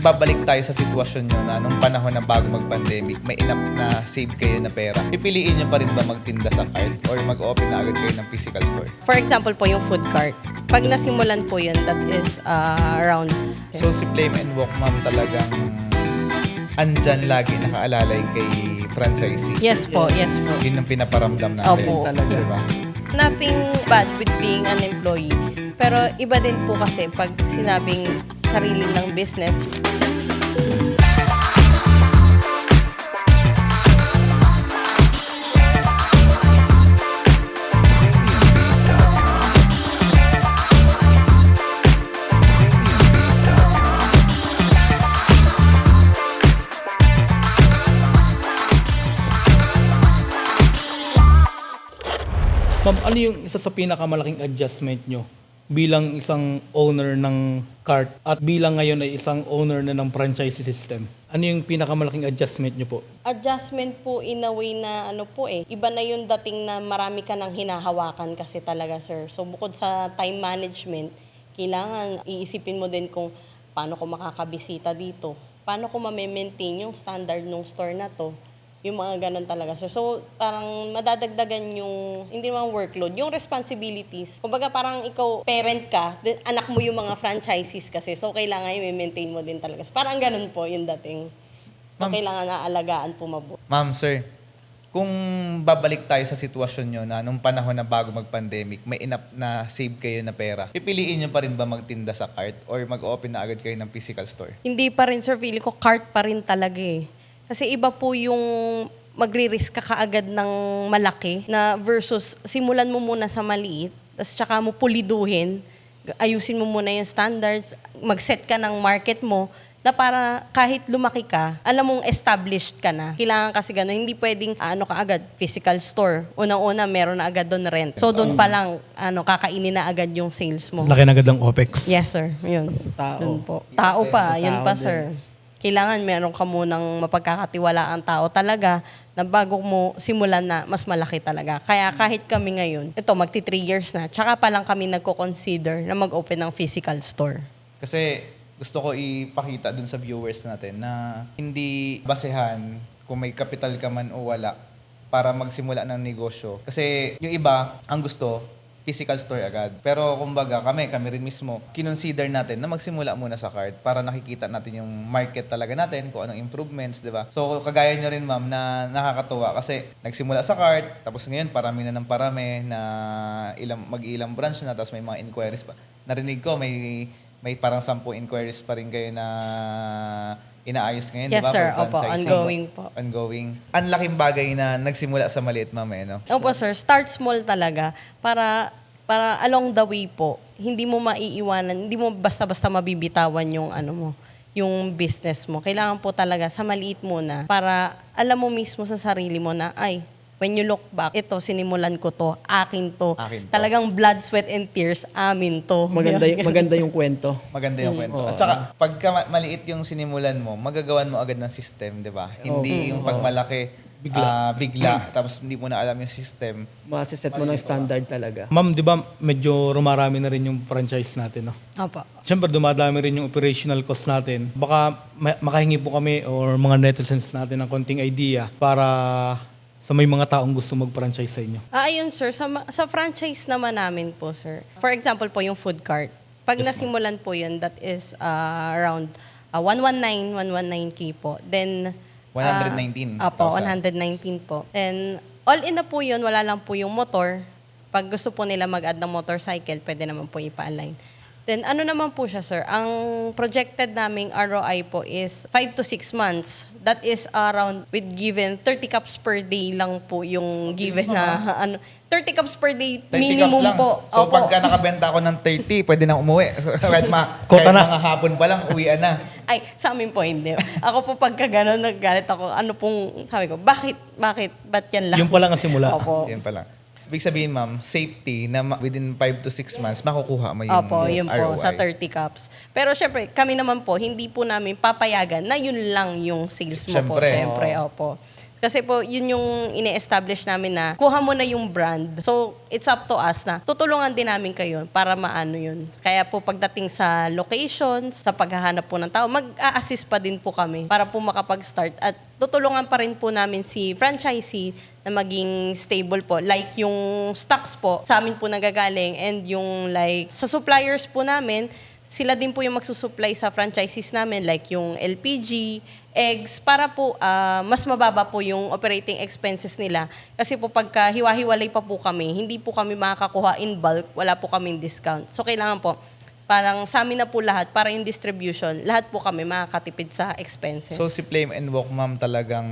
babalik tayo sa sitwasyon nyo na nung panahon na bago mag-pandemic, may enough na save kayo na pera, pipiliin nyo pa rin ba magtinda sa cart or mag-open na agad kayo ng physical store? For example po, yung food cart. Pag nasimulan po yun, that is around... So si Flame and Walk, ma'am, talagang andyan lagi nakaalalay kay franchisee. Yes po, yes po. Yun ang pinaparamdam natin. Opo. Diba? Nothing bad with being an employee. Pero iba din po kasi pag sinabing sarili ng business. Ma'am, ano yung isa sa pinakamalaking adjustment nyo bilang isang owner ng cart at bilang ngayon ay isang owner na ng franchise system? Ano yung pinakamalaking adjustment nyo po? Adjustment po in a way na iba na yung dating na marami ka nang hinahawakan kasi talaga, sir. So bukod sa time management, kailangan iisipin mo din kung paano ko makakabisita dito, paano ko ma-maintain yung standard ng store na to. Yung mga ganun talaga. So parang madadagdagan yung, hindi naman workload, yung responsibilities. Kumbaga parang ikaw, parent ka, anak mo yung mga franchises kasi. So kailangan i-maintain mo din talaga. So, parang ganun po yung dating. So kailangan naalagaan po mabuti. Ma'am, sir, kung babalik tayo sa sitwasyon nyo na nung panahon na bago mag-pandemic, may enough na save kayo na pera, pipiliin nyo pa rin ba magtinda sa cart or mag-open na agad kayo ng physical store? Hindi pa rin, sir. Feeling ko cart pa rin talaga eh. Kasi iba po yung magre-risk ka kaagad ng malaki na versus simulan mo muna sa maliit, tapos tsaka mo puliduhin, ayusin mo muna yung standards, mag-set ka ng market mo, na para kahit lumaki ka, alam mong established ka na. Kailangan kasi gano'n. Hindi pwedeng kaagad, physical store. Unang-una, meron na agad doon rent. So doon pa lang, kakainin na agad yung sales mo. Laki na agad ang OPEX. Yes, sir. Yun. Tao. Dun po. Tao pa. Sa Yun tao pa, din. sir. Kailangan meron ka munang mapagkakatiwala ang tao talaga na bago mo simulan na mas malaki talaga. Kaya kahit kami ngayon, ito magti 3 years na, tsaka pa lang kami nagko-consider na mag-open ng physical store. Kasi gusto ko ipakita dun sa viewers natin na hindi basehan kung may kapital ka man o wala para magsimula ng negosyo. Kasi yung iba, ang gusto, physical store agad. Pero kumbaga kami rin mismo, kinonsider natin na magsimula muna sa cart para nakikita natin yung market talaga natin, kung anong improvements, di ba? So kagaya nyo rin, ma'am, na nakakatuwa kasi nagsimula sa cart, tapos ngayon parami na ng parami na mag-ilang branch na, tapos may mga inquiries pa. Narinig ko, may parang 10 inquiries pa rin kayo na inaayos ngayon, Yes, di ba? sir. For Opo, franchising. ongoing po. Ongoing. Ang laking bagay na nagsimula sa maliit, ma'am, no? Opo, sir. Start small talaga para along the way po, hindi mo maiiwanan, hindi mo basta-basta mabibitawan yung yung business mo. Kailangan po talaga sa maliit muna para alam mo mismo sa sarili mo na, when you look back, ito, sinimulan ko to, akin to. Akin to. Talagang blood, sweat, and tears, amin to. Maganda yung kwento. Maganda yung kwento. At saka, pagka maliit yung sinimulan mo, magagawan mo agad ng system, di ba? Hindi yung pagmalaki, bigla, tapos hindi mo na alam yung system. Masiset mo ng standard talaga. Ma'am, di ba medyo rumarami na rin yung franchise natin, no? Opo. Siyempre, dumadami rin yung operational cost natin. Baka makahingi po kami or mga netizens natin ng konting idea para sa may mga taong gusto mag-franchise sa inyo. Ayun, sir. Sa franchise naman namin po, sir. For example po, yung food cart. Pag nasimulan po yun, that is around 119K po. Then, 119,000. Apo, 119 po. Then, all in na po yun, wala lang po yung motor. Pag gusto po nila mag-add ng motorcycle, pwede naman po ipa-align. Then, ano naman po siya, sir? Ang projected naming ROI po is 5 to 6 months. That is around, with given, 30 cups per day lang po yung given na, 30 cups per day, 30 minimum cups lang. po. So Opo. pagka nakabenta ako ng 30, pwede na umuwi. So, kahit Kota na. mga hapon pa lang, uwian na. Ay, sa amin po hindi. Ako po pagka gano'n, naggalit ako, sabi ko, bakit, ba't yan lang? Yung pa lang ang simula. Opo. Yan pala. Ibig sabihin, ma'am, safety na within 5 to 6 months, makukuha mo yung Opo, yun po, ROI. sa 30 cups. Pero syempre, kami naman po, hindi po namin papayagan na yun lang yung sales mo po. Syempre. Syempre, opo. Kasi po, yun yung ine-establish namin na kuha mo na yung brand. So, it's up to us na tutulungan din namin kayo para maano yun. Kaya po pagdating sa locations, sa paghahanap po ng tao, mag-a-assist pa din po kami para po makapag-start. At tutulungan pa rin po namin si franchisee na maging stable po. Like yung stocks po, sa amin po nagagaling, and yung like sa suppliers po namin, sila din po yung magsusupply sa franchises namin, like yung LPG, eggs, para po mas mababa po yung operating expenses nila. Kasi po pagka hiwa-hiwalay pa po kami, hindi po kami makakakuha in bulk, wala po kaming discount. So kailangan po, parang sa amin na po lahat, para yung distribution, lahat po kami makakatipid sa expenses. So si Flame and Walk, ma'am, talagang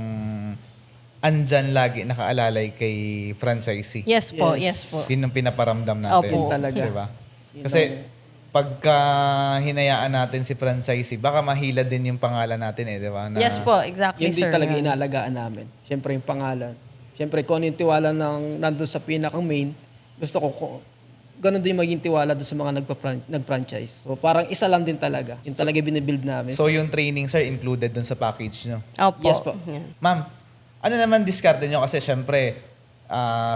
andyan lagi nakaalalay kay franchisee. Yes po, Yes. yes po. Yun ang pinaparamdam natin. Opo. Yun talaga. Diba? Kasi pagka hinayaan natin si franchisee, baka mahila din yung pangalan natin di ba? Yes po, exactly, Yun din sir. talaga Yan. inaalagaan namin. Siyempre yung pangalan. Siyempre kung ano yung tiwala ng nandun sa pinakang main, gusto ko ganun din maging tiwala doon sa mga nag-franchise. So parang isa lang din talaga. Yung talaga binibuild namin. So yung training, sir, included dun sa package nyo. Opo. Yes po. Yan. Ma'am, ano naman diskarte nyo? Kasi syempre,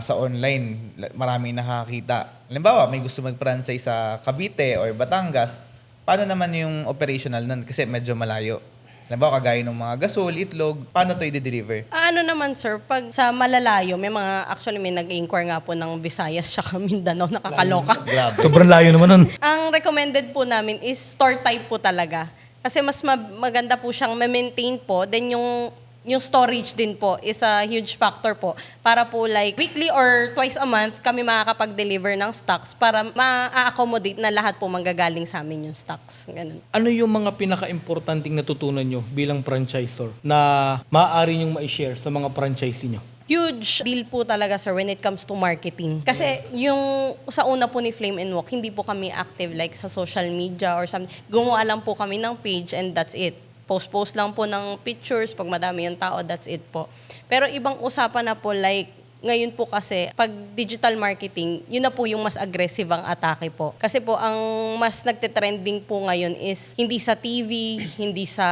sa online, maraming nakakita. Halimbawa, may gusto mag-franchise sa Cavite or Batangas. Paano naman yung operational nun? Kasi medyo malayo. Halimbawa, kagaya ng mga gasol, itlog, paano to i-deliver? Ano naman, sir, pag sa malalayo, actually may nag-inquire nga po ng Visayas tsaka Mindanao, nakakaloka. Grabe. Sobrang layo naman nun. Ang recommended po namin is store type po talaga. Kasi mas maganda po siyang ma-maintain po. Then yung storage din po is a huge factor po. Para po like weekly or twice a month, kami makakapag-deliver ng stocks para ma-accommodate na lahat po manggagaling sa amin yung stocks. Ganun. Ano yung mga pinaka-importanting natutunan nyo bilang franchisor na maaari nyong ma-share sa mga franchisee nyo? Huge deal po talaga, sir, when it comes to marketing. Kasi yung sa una po ni Flame and Walk, hindi po kami active like sa social media or something. Gumawa lang po kami ng page and that's it. Post lang po ng pictures, pag madami yung tao, that's it po. Pero ibang usapan na po, like, ngayon po kasi, pag digital marketing, yun na po yung mas aggressive ang atake po. Kasi po, ang mas nagte-trending po ngayon is hindi sa TV, hindi sa,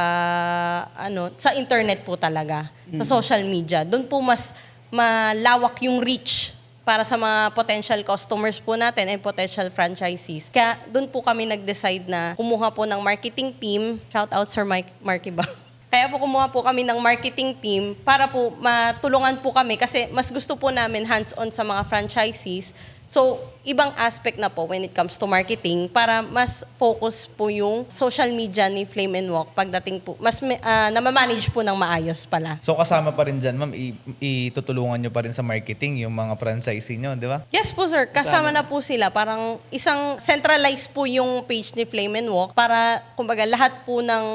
sa internet po talaga, sa social media. Doon po mas malawak yung reach para sa mga potential customers po natin and potential franchisees. Kaya doon po kami nag-decide na kumuha po ng marketing team. Shout out Sir Marky ba? Kaya po kumuha po kami ng marketing team para po matulungan po kami kasi mas gusto po namin hands-on sa mga franchisees. So, ibang aspect na po when it comes to marketing para mas focus po yung social media ni Flame and Walk pagdating po, mas namamanage po ng maayos pala. So kasama pa rin dyan, ma'am, itutulungan nyo pa rin sa marketing yung mga franchisee nyo, di ba? Yes po, sir. Kasama na po sila. Parang isang centralized po yung page ni Flame and Walk para, kumbaga, lahat po ng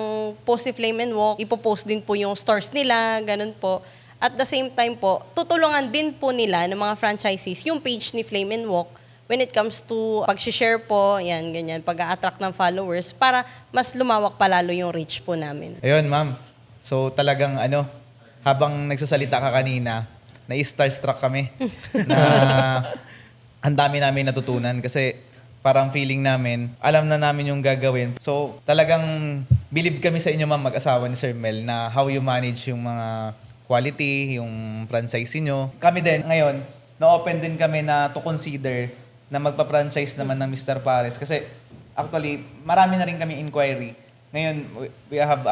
post ni Flame and Walk, ipopost din po yung stores nila, ganun po. At the same time po, tutulungan din po nila ng mga franchisees yung page ni Flame and Walk when it comes to pag-share po, yan, ganyan, pag-a-attract ng followers para mas lumawak palalo yung reach po namin. Ayun, ma'am. So talagang habang nagsasalita ka kanina, na-starstruck kami na ang dami namin natutunan kasi parang feeling namin, alam na namin yung gagawin. So talagang believe kami sa inyo, ma'am, mag-asawa ni Sir Mel na how you manage yung mga quality, yung franchisee nyo. Kami din, ngayon, na-open din kami na to consider na magpa-franchise naman ng Mr. Pares. Kasi, actually, marami na rin kami inquiry. Ngayon, we have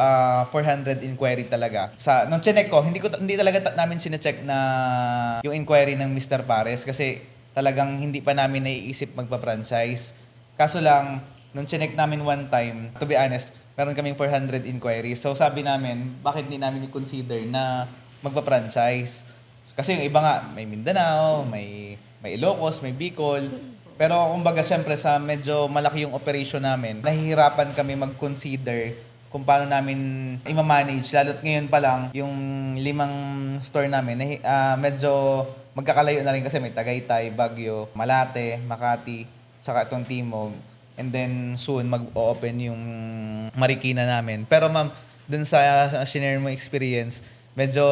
400 inquiry talaga. Nung chinek ko, hindi talaga namin sinecheck na yung inquiry ng Mr. Pares kasi talagang hindi pa namin naiisip magpa-franchise. Kaso lang, nung chinek namin one time, to be honest, meron kaming 400 inquiries. So sabi namin, bakit hindi namin i-consider na magpa-franchise? Kasi yung iba nga, may Mindanao, may Ilocos, may Bicol. Pero kumbaga syempre sa medyo malaki yung operation namin, nahihirapan kami mag-consider kung paano namin i-manage. Lalo't ngayon pa lang, yung 5 store namin, medyo magkakalayo na rin kasi may Tagaytay, Baguio, Malate, Makati, tsaka itong Timog. And then soon mag-open yung Marikina namin. Pero ma'am, dun sa share mo experience, medyo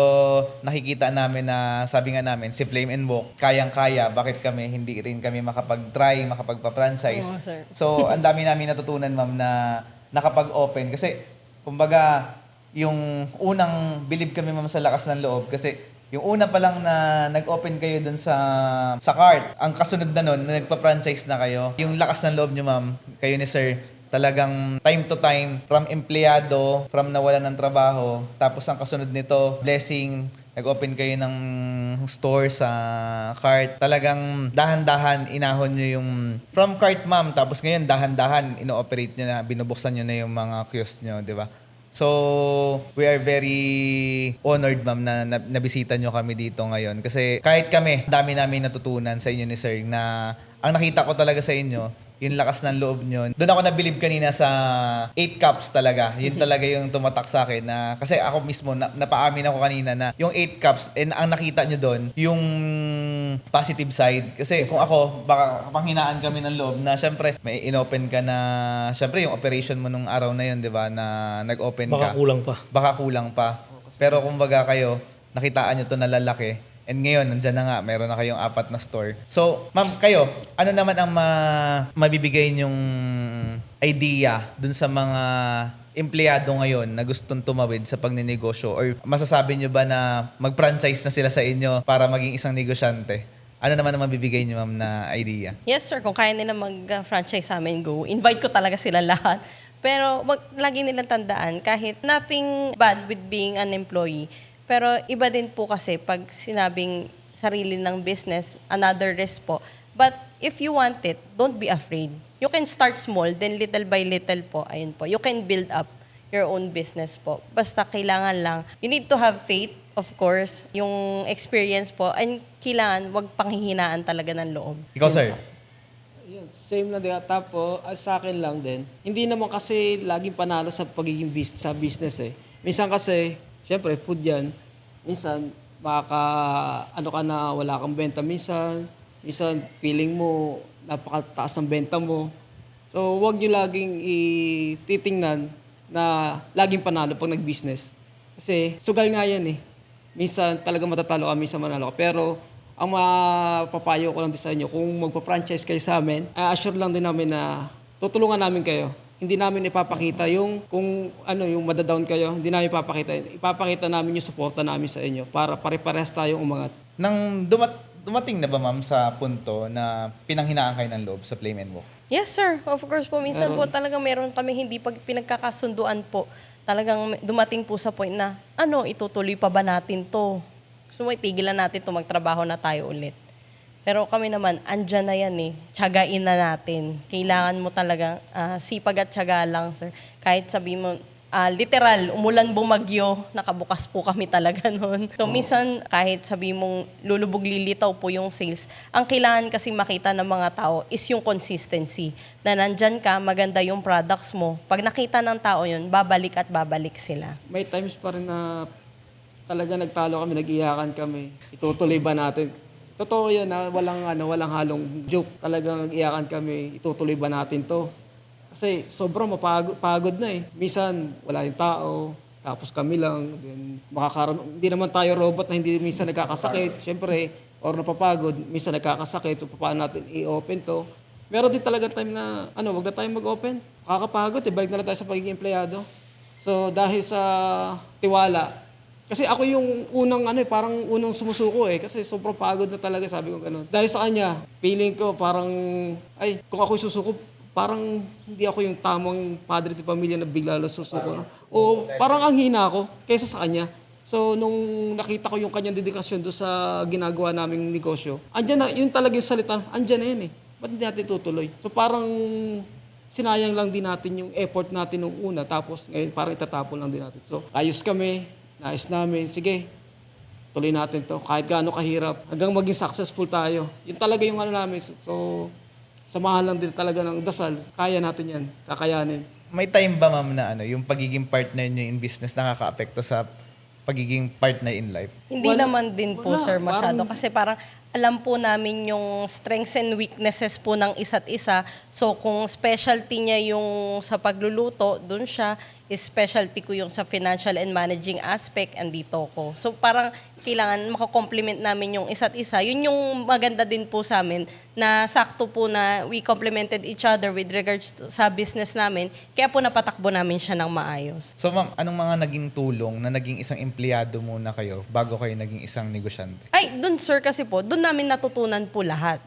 nakikita namin na sabi nga namin, si Flame and Walk, kayang-kaya. Bakit kami hindi rin kami makapag-try, makapagpa-franchise? Oo, sir. So, ang dami namin natutunan, ma'am, na nakapag-open. Kasi, kumbaga, yung unang believe kami, ma'am, sa lakas ng loob. Kasi, Yung una pa lang na nag-open kayo dun sa cart, ang kasunod na nun, na nagpa-franchise na kayo, yung lakas ng loob nyo, ma'am, kayo ni sir, talagang time to time, from empleyado, from nawalan ng trabaho, tapos ang kasunod nito, blessing, nag-open kayo ng store sa cart. Talagang dahan-dahan inahon nyo yung from cart, ma'am, tapos ngayon dahan-dahan ino-operate nyo na, binubuksan nyo na yung mga kiosk nyo, di ba? So, we are very honored, ma'am, na nabisita nyo kami dito ngayon. Kasi kahit kami, dami namin natutunan sa inyo ni sir na ang nakita ko talaga sa inyo, yung lakas ng loob nyo. Doon ako nabilib kanina sa 8 cups talaga. Yun talaga yung tumatak sa akin na, kasi ako mismo, napaamin ako kanina na yung 8 cups, and ang nakita nyo doon, yung positive side. Kasi kung ako, baka panghinaan kami ng loob na syempre, may inopen ka na, syempre yung operation mo nung araw na yun, di ba, na nag-open Baka ka. kulang pa. Baka kulang pa. Pero kumbaga kayo, nakitaan nyo to na lalaki. And ngayon, nandyan na nga, meron na kayong 4 na store. So, ma'am, kayo, ano naman ang mabibigay nyong idea dun sa mga empleyado ngayon na gustong tumawid sa pagninegosyo? Or masasabi nyo ba na mag-franchise na sila sa inyo para maging isang negosyante? Ano naman ang mabibigay nyo, ma'am, na idea? Yes, sir. Kung kaya nila mag-franchise sa amin, go. Invite ko talaga sila lahat. Pero lagi nilang tandaan, kahit nothing bad with being an employee, pero iba din po kasi pag sinabing sarili ng business, another risk po. But if you want it, don't be afraid. You can start small, then little by little po, ayun po, you can build up your own business po. Basta kailangan lang, you need to have faith, of course, yung experience po, and kailangan wag panghihinaan talaga ng loob. Ikaw, sir? Yun, same lang din. Tapos, sa akin lang din, hindi naman kasi laging panalo sa pagiging sa business eh. Minsan kasi, syempre, food yan. Minsan, ano ka na, wala kang benta. Minsan, feeling mo, napakataas ng benta mo. So, huwag nyo laging ititingnan na laging panalo pag nag-business. Kasi, sugal nga yan eh. Minsan, talaga matatalo ka, minsan manalo ka. Pero, ang mapapayo ko lang din sa inyo, kung magpa-franchise kayo sa amin, assure lang din namin na tutulungan namin kayo. Hindi namin ipapakita yung kung yung madadown kayo, hindi namin ipapakita. Ipapakita namin yung suporta namin sa inyo para pare-parehas tayong umangat. Nang dumating na ba, ma'am, sa punto na pinanghinaan kayo ng loob sa Flame and Walk? Yes, sir. Of course po. Minsan po talagang meron kami hindi pinagkakasunduan po. Talagang dumating po sa point na, itutuloy pa ba natin to? So, tigilan natin to, magtrabaho na tayo ulit. Pero kami naman, andyan na yan eh. Tiyagain na natin. Kailangan mo talaga sipag at tiyaga lang, sir. Kahit sabi mo, literal, umulan bumagyo, nakabukas po kami talaga noon. So minsan, kahit sabi mong lulubog lilitaw po yung sales, ang kailangan kasi makita ng mga tao is yung consistency. Na nandyan ka, maganda yung products mo. Pag nakita ng tao yun, babalik at babalik sila. May times pa rin na talaga nagtalo kami, nag-iyakan kami. Itutuloy ba natin? Totoo yan na walang halong joke. Talagang nag-iyakan kami, itutuloy ba natin to? Kasi sobrang pagod na eh. Minsan wala yung tao, tapos kami lang. Then, hindi naman tayo robot na hindi minsan nagkakasakit. Siyempre, or napapagod, minsan nagkakasakit. So paano natin i-open to? Meron din talaga time na, wag na tayo mag-open. Makakapagod eh, balik na lang tayo sa pagiging empleyado. So dahil sa tiwala, kasi ako yung parang unang sumusuko eh. Kasi sobrang pagod na talaga, sabi ko gano'n. Dahil sa kanya, feeling ko parang, kung ako susuko, parang hindi ako yung tamang padre de pamilya na bigla lang susuko. O parang ang hina ako kaysa sa kanya. So, nung nakita ko yung kanyang dedikasyon doon sa ginagawa naming negosyo, andyan na, yun talaga yung salita, andyan na yun eh. Ba't hindi natin tutuloy? So, parang sinayang lang din natin yung effort natin nung una, tapos ngayon parang itatapon lang din natin. So, ayos kami. Nais namin, sige, tuloy natin to. Kahit gaano kahirap, hanggang maging successful tayo. Yun talaga yung namin. So, samahan lang din talaga ng dasal. Kaya natin yan, kakayanin. May time ba, ma'am, na yung pagiging partner nyo in business nakaka-apekto sa pagiging partner in life? Hindi naman din po, wala. sir, masyado. Kasi parang alam po namin yung strengths and weaknesses po ng isa't isa. So, kung specialty niya yung sa pagluluto, dun siya. Specialty ko yung sa financial and managing aspect, andito ko. So, parang kailangan makakomplement namin yung isa't isa. Yun yung maganda din po sa amin na sakto po na we complemented each other with regards sa business namin. Kaya po napatakbo namin siya ng maayos. So ma'am, anong mga naging tulong na naging isang empleyado muna kayo bago kayo naging isang negosyante? Ay, dun sir kasi po, dun namin natutunan po lahat.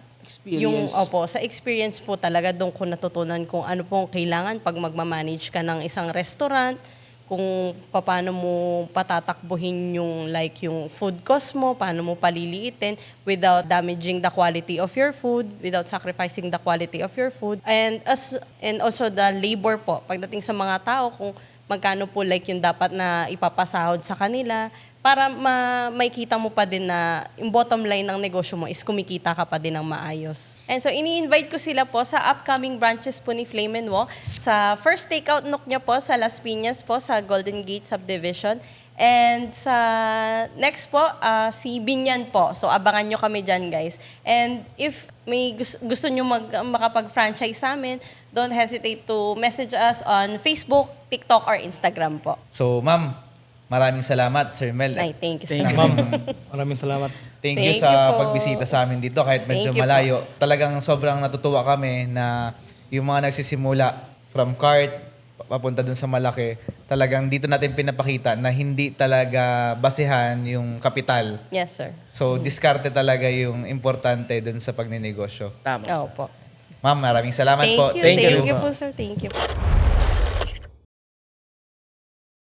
Yung, Experience. sa experience po talaga doon ko natutunan kung ano pong kailangan pag magmamanage ka ng isang restaurant, kung paano mo patatakbuhin yung food cost mo, paano mo paliliitin without damaging the quality of your food, without sacrificing the quality of your food. And also the labor po, pagdating sa mga tao, kung magkano po like yung dapat na ipapasahod sa kanila, para makita mo pa din na yung bottom line ng negosyo mo is kumikita ka pa din ng maayos. And so, ini-invite ko sila po sa upcoming branches po ni Flame & Wok. Sa first takeout nook niya po sa Las Piñas po, sa Golden Gate Subdivision. And sa next po, si Binyan po. So, abangan nyo kami dyan, guys. And if may gusto nyo makapag-franchise sa amin, don't hesitate to message us on Facebook, TikTok, or Instagram po. So ma'am, maraming salamat Sir Mel. Ay, thank you, sir. Ma'am, maraming salamat. Thank you Thank sa you po. pagbisita sa amin dito kahit medyo Thank you malayo. Talagang sobrang natutuwa kami na yung mga nagsisimula from cart papunta dun sa malaki, talagang dito natin pinapakita na hindi talaga basehan yung kapital. Yes, sir. So, diskarte talaga yung importante dun sa pagninegosyo. Tama. Opo. Ma'am, maraming salamat Thank po. you. Thank you po, sir. Thank you.